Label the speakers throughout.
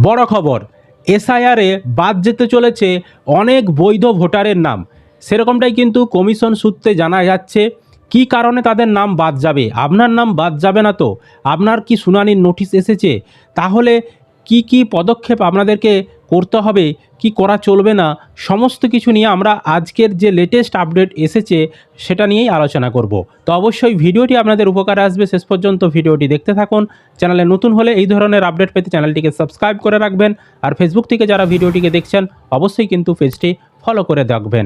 Speaker 1: বড় খবর, এসআইআরে বাদ যেতে চলেছে অনেক বৈধ ভোটারের নাম। সেরকমটাই কিন্তু কমিশন সূত্রে জানা যাচ্ছে। কি কারণে তাদের নাম বাদ যাবে? আপনার নাম বাদ যাবে না তো? আপনার কি শুনানির নোটিশ এসেছে? তাহলে কি কি পদক্ষেপ আপনাদেরকে করতে হবে, কি করা চলবে না, সমস্ত কিছু নিয়ে আমরা আজকের যে লেটেস্ট আপডেট এসেছে সেটা নিয়েই আলোচনা করব। তো অবশ্যই ভিডিওটি আপনাদের উপকারে আসবে, শেষ পর্যন্ত ভিডিওটি দেখতে থাকুন। চ্যানেলে নতুন হলে এই ধরনের আপডেট পেতে চ্যানেলটিকে সাবস্ক্রাইব করে রাখবেন, আর ফেসবুক থেকে যারা ভিডিওটিকে দেখছেন অবশ্যই কিন্তু পেজটি ফলো করে রাখবেন।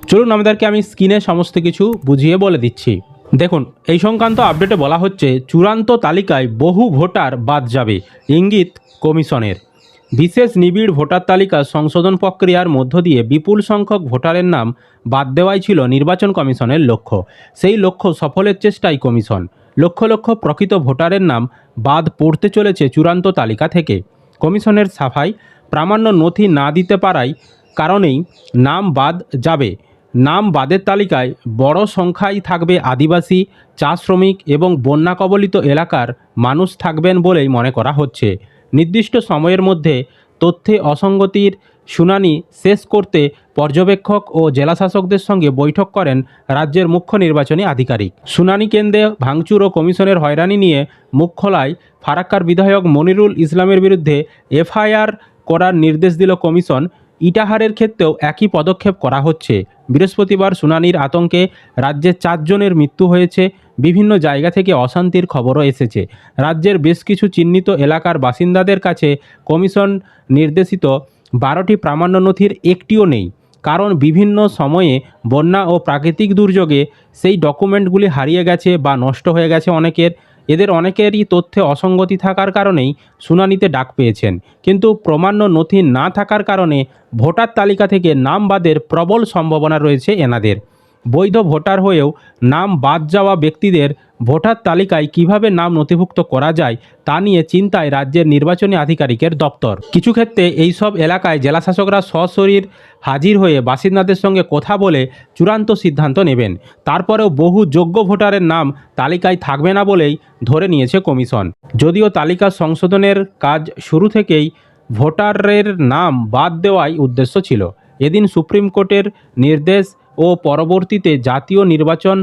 Speaker 1: চলুন আমাদেরকে আমি স্ক্রিনে সমস্ত কিছু বুঝিয়ে বলে দিচ্ছি। দেখুন, এই সংক্রান্ত আপডেটে বলা হচ্ছে চূড়ান্ত তালিকায় বহু ভোটার বাদ যাবে, ইঙ্গিত কমিশনের। বিশেষ নিবিড় ভোটার তালিকা সংশোধন প্রক্রিয়ার মধ্য দিয়ে বিপুল সংখ্যক ভোটারের নাম বাদ দেওয়াই ছিল নির্বাচন কমিশনের লক্ষ্য। সেই লক্ষ্য সফলের চেষ্টায় কমিশন। লক্ষ লক্ষ প্রকৃত ভোটারের নাম বাদ পড়তে চলেছে চূড়ান্ত তালিকা থেকে। কমিশনের সাফাই, প্রামাণ্য নথি না দিতে পারায় কারণেই নাম বাদ যাবে। নাম বাদের তালিকায় বড় সংখ্যায় থাকবে আদিবাসী, চা শ্রমিক এবং বন্যা কবলিত এলাকার মানুষ থাকবেন বলেই মনে করা হচ্ছে। নির্দিষ্ট সময়ের মধ্যে তথ্যে অসঙ্গতির শুনানি শেষ করতে পর্যবেক্ষক ও জেলাশাসকদের সঙ্গে বৈঠক করেন রাজ্যের মুখ্য নির্বাচনী আধিকারিক। শুনানি কেন্দ্রে ভাঙচুর ও কমিশনের হয়রানি নিয়ে মুখ খোলায় ফারাক্কার বিধায়ক মনিরুল ইসলামের বিরুদ্ধে এফআইআর করার নির্দেশ দিল কমিশন। ইটাহারের ক্ষেত্রেও একই পদক্ষেপ করা হচ্ছে। বৃহস্পতিবার শুনানির আতঙ্কে রাজ্যে 4 জনের মৃত্যু হয়েছে। বিভিন্ন জায়গা থেকে অশান্তির খবরও এসেছে। রাজ্যের বেশ কিছু চিহ্নিত এলাকার বাসিন্দাদের কাছে কমিশন নির্দেশিত 12টি প্রামাণ্য নথির একটিও নেই। কারণ বিভিন্ন সময়ে বন্যা ও প্রাকৃতিক দুর্যোগে সেই ডকুমেন্টগুলি হারিয়ে গেছে বা নষ্ট হয়ে গেছে অনেকের। এদের অনেকেরই তথ্যে অসঙ্গতি থাকার কারণেই শুনানিতে ডাক পেয়েছেন, কিন্তু প্রামাণ্য নথি না থাকার কারণে ভোটার তালিকা থেকে নাম বাদের প্রবল সম্ভাবনা রয়েছে এনাদের। বৈধ ভোটার হয়েও নাম বাদ যাওয়া ব্যক্তিদের ভোটার তালিকায় কিভাবে নাম নথিভুক্ত করা যায় তা নিয়ে চিন্তায় রাজ্যের নির্বাচনী আধিকারিকের দপ্তর। কিছু ক্ষেত্রে এইসব এলাকায় জেলাশাসকরা সশরীর হাজির হয়ে বাসিন্দাদের সঙ্গে কথা বলে চূড়ান্ত সিদ্ধান্ত নেবেন। তারপরেও বহু যোগ্য ভোটারের নাম তালিকায় থাকবে না বলেই ধরে নিয়েছে কমিশন। যদিও তালিকা সংশোধনের কাজ শুরু থেকেই ভোটারের নাম বাদ দেওয়াই উদ্দেশ্য ছিল। এদিন সুপ্রিম কোর্টের নির্দেশ ও পরবর্তীতে জাতীয় নির্বাচন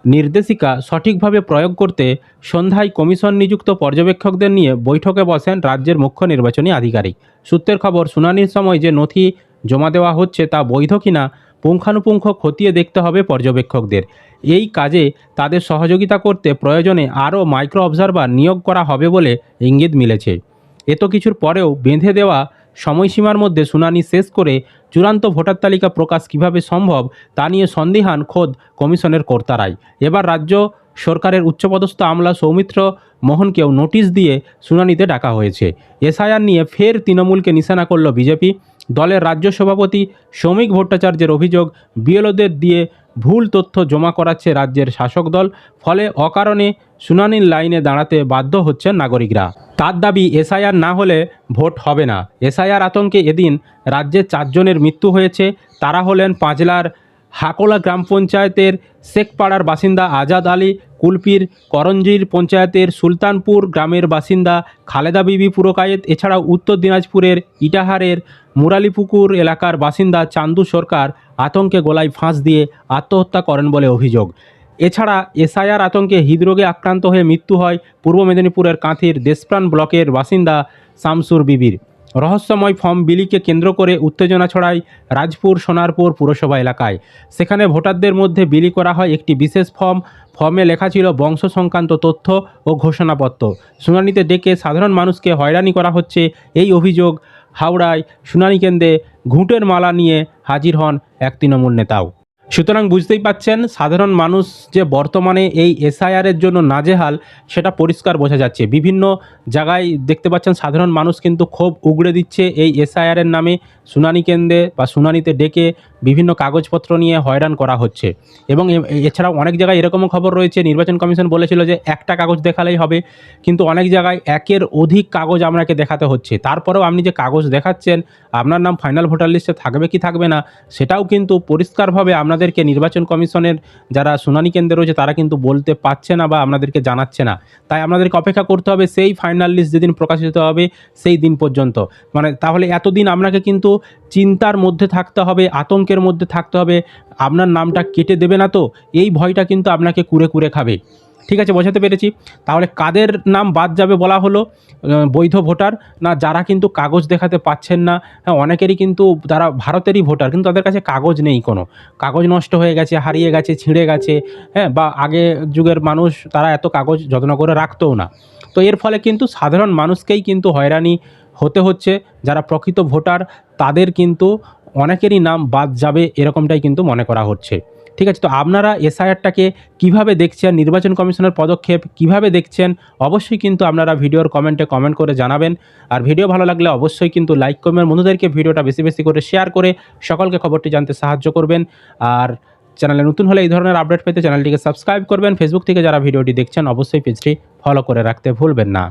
Speaker 1: নির্দেশিকা সঠিকভাবে প্রয়োগ করতে সন্ধ্যায় কমিশন নিযুক্ত পর্যবেক্ষকদের নিয়ে বৈঠকে বসেন রাজ্যের মুখ্য নির্বাচনী আধিকারিক। সূত্রের খবর, শুনানির সময় যে নথি জমা দেওয়া হচ্ছে তা বৈধ কিনা পুঙ্খানুপুঙ্খ খতিয়ে দেখতে হবে পর্যবেক্ষকদের। এই কাজে তাদের সহযোগিতা করতে প্রয়োজনে আরও মাইক্রো অবজারভার নিয়োগ করা হবে বলে ইঙ্গিত মিলেছে। এত কিছুর পরেও বেঁধে দেওয়া সময়সীমার মধ্যে শুনানি শেষ করে চূড়ান্ত ভোটার তালিকা প্রকাশ কিভাবে সম্ভব তা নিয়ে সন্দিহান খোদ কমিশনের কর্তারাই। এবার রাজ্য সরকারের উচ্চপদস্থ আমলা সৌমিত্র মোহনকেও নোটিশ দিয়ে শুনানিতে ডাকা হয়েছে। এসআইআর নিয়ে ফের তৃণমূলকে নিশানা করল বিজেপি। দলের রাজ্য সভাপতি শ্রমিক ভট্টাচার্যের অভিযোগ, বিএলওদের দিয়ে ভুল তথ্য জমা করাচ্ছে রাজ্যের শাসক দল। ফলে অকারণে শুনানির লাইনে দাঁড়াতে বাধ্য হচ্ছেন নাগরিকরা। তার দাবি, এসআইআর না হলে ভোট হবে না। এসআইআর আতঙ্কে এদিন রাজ্যে 4 জনের মৃত্যু হয়েছে। তারা হলেন পাঁচলার হাকোলা গ্রাম পঞ্চায়েতের শেখপাড়ার বাসিন্দা আজাদ আলী, কুলপির করঞ্জির পঞ্চায়েতের সুলতানপুর গ্রামের বাসিন্দা খালেদা বিবি পুরকায়েত, এছাড়াও উত্তর দিনাজপুরের ইটাহারের মুরালিপুকুর এলাকার বাসিন্দা চান্দু সরকার আতঙ্কে গলায় ফাঁস দিয়ে আত্মহত্যা করেন বলে অভিযোগ। এছাড়া এসআইআর আতঙ্কে হৃদরোগে আক্রান্ত হয়ে মৃত্যু হয় পূর্ব মেদিনীপুরের কাঁথির দেশপ্রাণ ব্লকের বাসিন্দা শামসুর বিবির। রহস্যময় ফর্ম বিলিকে কেন্দ্র করে উত্তেজনা ছড়ায় রাজপুর সোনারপুর পুরসভা এলাকায়। সেখানে ভোটারদের মধ্যে বিলি করা হয় একটি বিশেষ ফর্মে লেখা ছিল বংশ সংক্রান্ত তথ্য ও ঘোষণাপত্র। শুনানিতে ডেকে সাধারণ মানুষকে হয়রানি করা হচ্ছে, এই অভিযোগ। হাওড়ায় শুনানি কেন্দ্রে ঘুঁটের মালা নিয়ে হাজির হন এক তৃণমূল নেতাও। সুতরাং বুঝতেই পাচ্ছেন, সাধারণ মানুষ যে বর্তমানে এই এসআইআরের জন্য নাজেহাল সেটা পরিষ্কার বোঝা যাচ্ছে। বিভিন্ন জায়গায় দেখতে পাচ্ছেন সাধারণ মানুষ কিন্তু ক্ষোভ উগড়ে দিচ্ছে এই এসআইআরের নামে। শুনানি কেন্দ্রে বা শুনানিতে ডেকে বিভিন্ন কাগজপত্র নিয়ে হয়রান করা হচ্ছে। এবং এছাড়াও অনেক জায়গায় এরকমও খবর রয়েছে, নির্বাচন কমিশন বলেছিল যে একটা কাগজ দেখালেই হবে, কিন্তু অনেক জায়গায় একের অধিক কাগজ আপনাকে দেখাতে হচ্ছে। তারপরেও আপনি যে কাগজ দেখাচ্ছেন, আপনার নাম ফাইনাল ভোটার লিস্টে থাকবে কি থাকবে না সেটাও কিন্তু পরিষ্কারভাবে আপনাদের আমাদেরকে নির্বাচন কমিশনের যারা শুনানি কেন্দ্রে রয়েছে তারা কিন্তু বলতে পারছে না বা আপনাদেরকে জানাচ্ছে না। তাই আপনাদেরকে অপেক্ষা করতে হবে সেই ফাইনাল লিস্ট যেদিন প্রকাশিত হবে সেই দিন পর্যন্ত। মানে তাহলে এতদিন আপনাকে কিন্তু চিন্তার মধ্যে থাকতে হবে, আতঙ্কের মধ্যে থাকতে হবে, আপনার নামটা কেটে দেবে না তো, এই ভয়টা কিন্তু আপনাকে কুরে কুরে খাবে। ঠিক আছে, বোঝাতে পেরেছি? তাহলে কাদের নাম বাদ যাবে বলা হলো? বৈধ ভোটার, না যারা কিন্তু কাগজ দেখাতে পাচ্ছেন না। হ্যাঁ, অনেকেরই কিন্তু তারা ভারতেরই ভোটার কিন্তু তাদের কাছে কাগজ নেই, কোনো কাগজ নষ্ট হয়ে গেছে, হারিয়ে গেছে, ছিঁড়ে গেছে। হ্যাঁ, বা আগে যুগের মানুষ তারা এত কাগজ যত্ন করে রাখতও না। তো এর ফলে কিন্তু সাধারণ মানুষকেই কিন্তু হয়রানি হতে হচ্ছে। যারা প্রকৃত ভোটার তাদের কিন্তু অনেকেরই নাম বাদ যাবে, এরকমটাই কিন্তু মনে করা হচ্ছে। ঠিক আছে, তো আপনারা এসআইআরটাকে কীভাবে দেখছেন, নির্বাচন কমিশনের পদক্ষেপ কীভাবে দেখছেন, অবশ্যই কিন্তু আপনারা ভিডিওর কমেন্টে কমেন্ট করে জানাবেন। আর ভিডিও ভালো লাগলে অবশ্যই কিন্তু লাইক করবেন, বন্ধুদেরকে ভিডিওটা বেশি বেশি করে শেয়ার করে সকলকে খবরটি জানতে সাহায্য করবেন। আর চ্যানেলে নতুন হলে এই ধরনের আপডেট পেতে চ্যানেলটিকে সাবস্ক্রাইব করবেন। ফেসবুক থেকে যারা ভিডিওটি দেখছেন অবশ্যই পেজটি ফলো করে রাখতে ভুলবেন না।